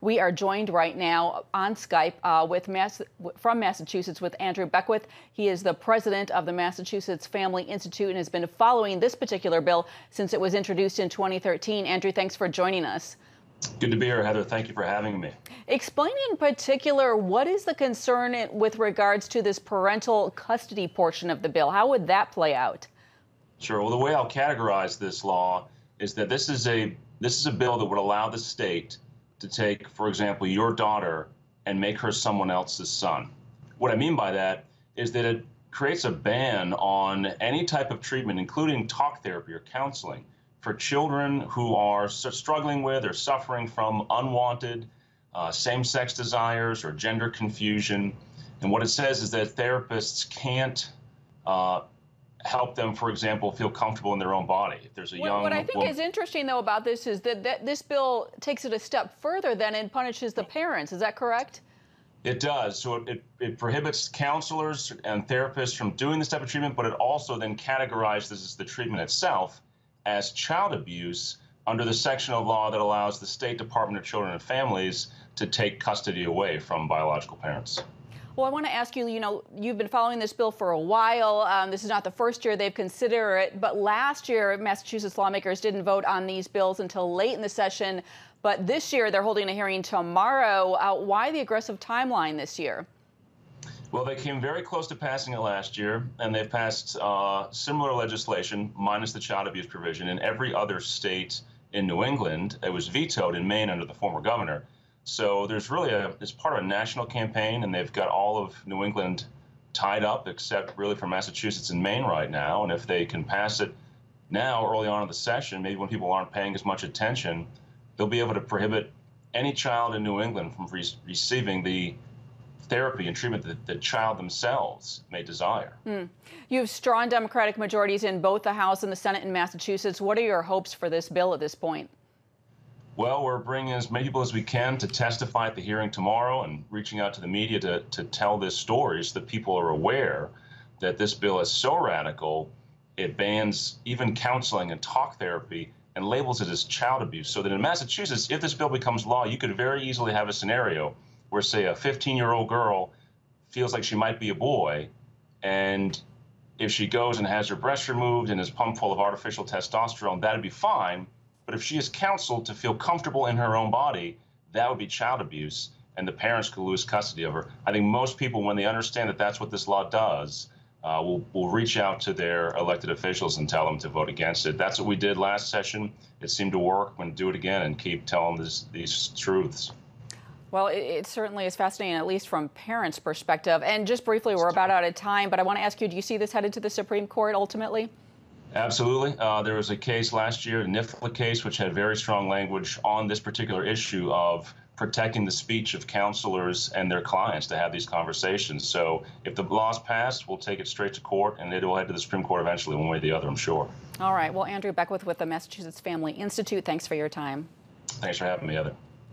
We are joined right now on Skype from Massachusetts with Andrew Beckwith. He is the president of the Massachusetts Family Institute and has been following this particular bill since it was introduced in 2013. Andrew, thanks for joining us. Good to be here, Heather. Thank you for having me. Explain in particular, what is the concern with regards to this parental custody portion of the bill? How would that play out? Sure. Well, the way I'll categorize this law is that this is a bill that would allow the state to take, for example, your daughter and make her someone else's son. What I mean by that is that it creates a ban on any type of treatment, including talk therapy or counseling, for children who are struggling with or suffering from unwanted same-sex desires or gender confusion. And what it says is that therapists can't help them, for example, feel comfortable in their own body. If there's a young What I think is interesting, though, about this is that this bill takes it a step further than and punishes the parents. Is that correct? It does. So it prohibits counselors and therapists from doing this type of treatment, but it also then categorizes the treatment itself as child abuse under the section of law that allows the State Department of Children and Families to take custody away from biological parents. Well, I want to ask you, you've been following this bill for a while. This is not the first year they've considered it, but last year, Massachusetts lawmakers didn't vote on these bills until late in the session. But this year, they're holding a hearing tomorrow. Why the aggressive timeline this year? Well, they came very close to passing it last year, and they've passed similar legislation, minus the child abuse provision, in every other state in New England. It was vetoed in Maine under the former governor. So there's really it's part of a national campaign, and they've got all of New England tied up, except really for Massachusetts and Maine right now. And if they can pass it now, early on in the session, maybe when people aren't paying as much attention, they'll be able to prohibit any child in New England from receiving the therapy and treatment that the child themselves may desire. You have strong Democratic majorities in both the House and the Senate in Massachusetts. What are your hopes for this bill at this point? Well, we're bringing as many people as we can to testify at the hearing tomorrow and reaching out to the media to tell this story so that people are aware that this bill is so radical, it bans even counseling and talk therapy and labels it as child abuse. So that in Massachusetts, if this bill becomes law, you could very easily have a scenario where, say, a 15-year-old girl feels like she might be a boy, and if she goes and has her breast removed and is pumped full of artificial testosterone, that'd be fine. But if she is counseled to feel comfortable in her own body, that would be child abuse, and the parents could lose custody of her. I think most people, when they understand that that's what this law does, will reach out to their elected officials and tell them to vote against it. That's what we did last session. It seemed to work. We're going to do it again and keep telling these truths. Well, it certainly is fascinating, at least from parents' perspective. And just briefly, we're about out of time, but I want to ask you, do you see this headed to the Supreme Court ultimately? Absolutely. There was a case last year, the NIFLA case, which had very strong language on this particular issue of protecting the speech of counselors and their clients to have these conversations. So if the law's passed, we'll take it straight to court, and it will head to the Supreme Court eventually, one way or the other, I'm sure. All right. Well, Andrew Beckwith with the Massachusetts Family Institute, thanks for your time. Thanks for having me, Heather.